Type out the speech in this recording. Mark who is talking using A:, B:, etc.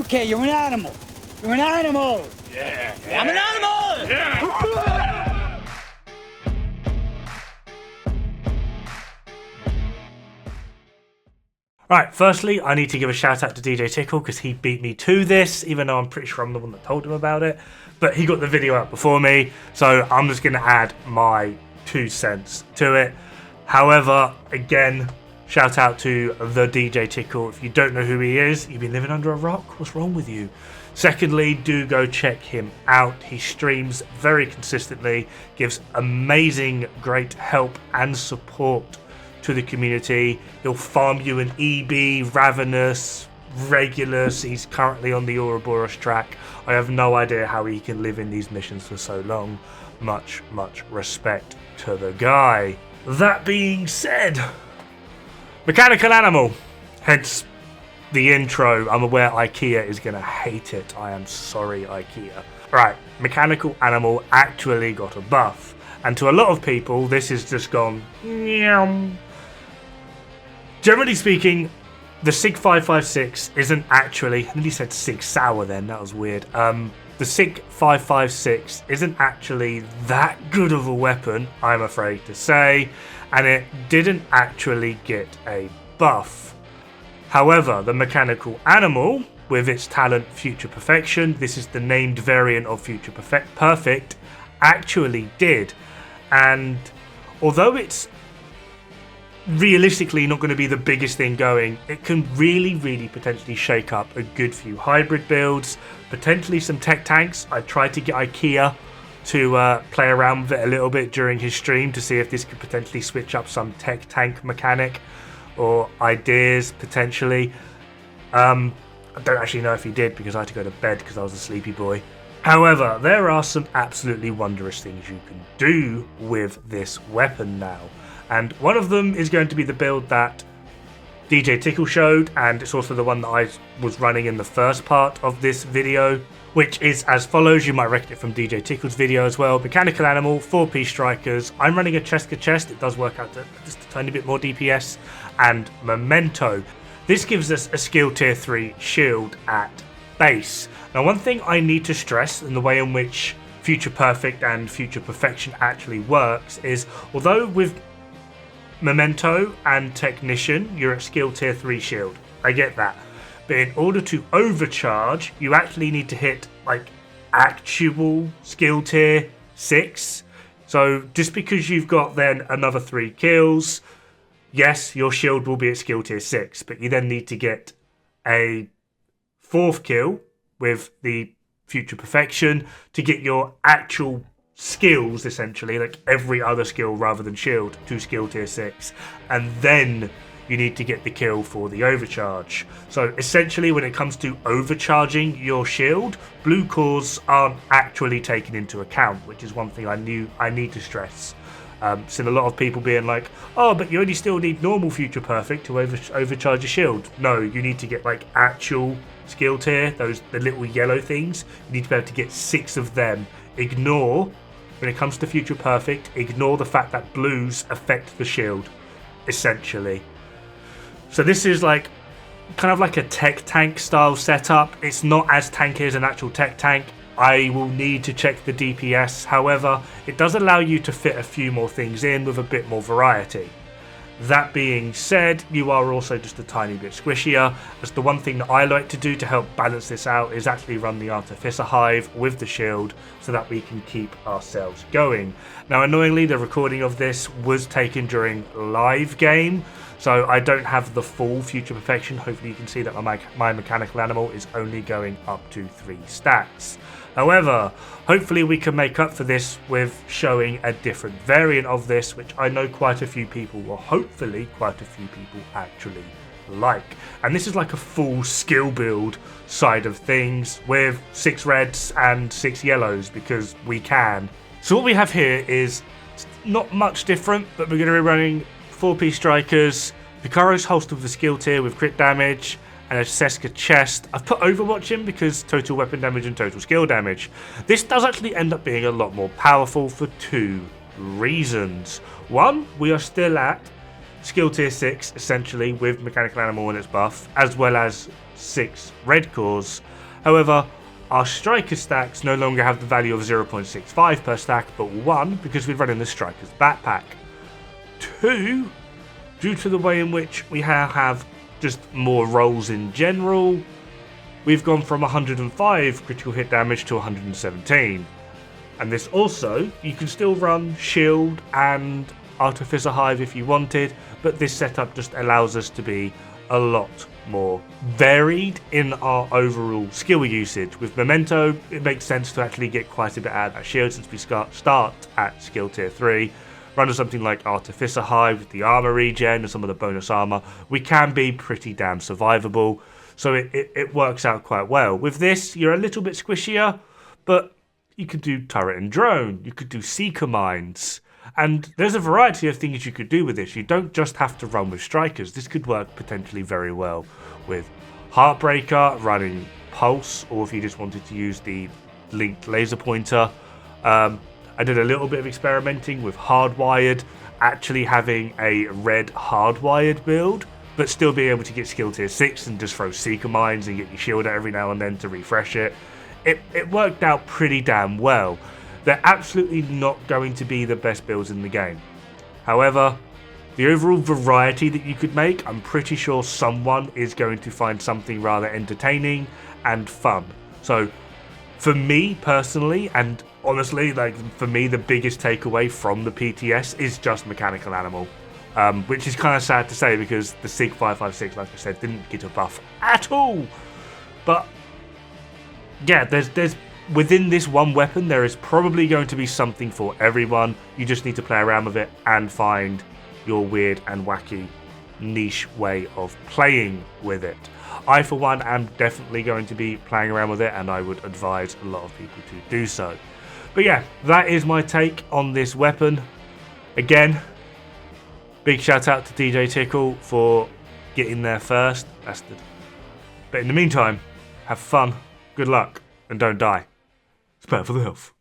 A: you care? You're an animal. You're an animal.
B: Yeah.
A: I'm an animal.
B: Yeah.
C: Right, firstly, I need to give a shout out to DJ Tickle because he beat me to this, even though I'm pretty sure I'm the one that told him about it. But he got the video out before me, so I'm just going to add my 2 cents to it. However, again, shout out to the DJ Tickle. If you don't know who he is, you've been living under a rock. What's wrong with you? Secondly, do go check him out. He streams very consistently, gives amazing, great help and support to the community. He'll farm you an EB, Ravenous, Regulus. He's currently on the Ouroboros track. I have no idea how he can live in these missions for so long. Much respect to the guy. That being said, mechanical animal, hence the intro. I'm aware IKEA is going to hate it. I am sorry, IKEA. Right, mechanical animal actually got a buff. And to a lot of people, this has just gone, meow. Generally speaking, the SIG 556 isn't actually, I nearly said SIG Sour then, that was weird. The SIG 556 isn't actually that good of a weapon, I'm afraid to say, and it didn't actually get a buff. However, the mechanical animal, with its talent Future Perfection, this is the named variant of Future Perfect, actually did. And although it's realistically not going to be the biggest thing going, it can really potentially shake up a good few hybrid builds, potentially some tech tanks. I tried to get IKEA to play around with it a little bit during his stream to see if this could potentially switch up some tech tank mechanic or ideas potentially. I don't actually know if he did because I had to go to bed because I was a sleepy boy. However, there are some absolutely wondrous things you can do with this weapon now. And one of them is going to be the build that DJ Tickle showed, and it's also the one that I was running in the first part of this video, which is as follows. You might recognize it from DJ Tickle's video as well. Mechanical animal, 4-piece strikers. I'm running a chest. It does work out to just a tiny bit more DPS. And Memento. This gives us a skill tier 3 shield at base. Now, one thing I need to stress in the way in which Future Perfect and Future Perfection actually works is, although with Memento and Technician, you're at skill tier 3 shield. I get that. But in order to overcharge, you actually need to hit like actual skill tier 6. So just because you've got then another 3 kills, yes, your shield will be at skill tier 6, but you then need to get a 4th kill with the Future Perfection to get your actual skills, essentially, like every other skill rather than shield, to skill tier 6, and then you need to get the kill for the overcharge. So essentially, when it comes to overcharging your shield, blue cores aren't actually taken into account, which is one thing I need to stress. Seen a lot of people being like, oh, but you only still need normal Future Perfect to overcharge your shield. No, you need to get like actual skill tier, the little yellow things. You need to be able to get 6 of them. When it comes to Future Perfect, ignore the fact that blues affect the shield, essentially. So this is like kind of like a tech tank style setup. It's not as tanky as an actual tech tank. I will need to check the DPS. However, it does allow you to fit a few more things in with a bit more variety. That being said, you are also just a tiny bit squishier, as the one thing that I like to do to help balance this out is actually run the Artificer Hive with the shield so that we can keep ourselves going. Now, annoyingly, the recording of this was taken during live game, so I don't have the full Future Perfection. Hopefully you can see that my mechanical animal is only going up to 3 stats. However, hopefully we can make up for this with showing a different variant of this, which I know quite a few people, or hopefully quite a few people actually like. And this is like a full skill build side of things with 6 reds and 6 yellows because we can. So what we have here is not much different, but we're going to be running 4-piece strikers, Vicaro's holster with the skill tier with crit damage, and a Seska chest. I've put Overwatch in because total weapon damage and total skill damage. This does actually end up being a lot more powerful for 2 reasons. One, we are still at skill tier 6 essentially with mechanical animal and its buff, as well as 6 red cores. However, our striker stacks no longer have the value of 0.65 per stack, but 1 because we're running the striker's backpack. 2, due to the way in which we have just more rolls in general, we've gone from 105 critical hit damage to 117. And this also, you can still run Shield and Artificer Hive if you wanted, but this setup just allows us to be a lot more varied in our overall skill usage. With Memento, it makes sense to actually get quite a bit out of that shield since we start at skill tier 3. Running something like Artificer Hive with the armor regen and some of the bonus armor, we can be pretty damn survivable, so it works out quite well. With this, you're a little bit squishier, but you could do turret and drone, you could do seeker mines, and there's a variety of things you could do with this. You don't just have to run with strikers. This could work potentially very well with Heartbreaker, running Pulse, or if you just wanted to use the linked laser pointer. I did a little bit of experimenting with Hardwired, actually having a red Hardwired build, but still being able to get skill tier 6 and just throw seeker mines and get your shield out every now and then to refresh it. It worked out pretty damn well. They're absolutely not going to be the best builds in the game. However, the overall variety that you could make, I'm pretty sure someone is going to find something rather entertaining and fun. So, for me personally, and honestly, like for me, the biggest takeaway from the PTS is just Mechanical Animal. Which is kind of sad to say because the Sig 556, like I said, didn't get a buff at all. But yeah, there's within this one weapon, there is probably going to be something for everyone. You just need to play around with it and find your weird and wacky niche way of playing with it. I, for one, am definitely going to be playing around with it, and I would advise a lot of people to do so. But yeah, that is my take on this weapon. Again, big shout out to DJ Tickle for getting there first. But in the meantime, have fun, good luck, and don't die. It's better for the health.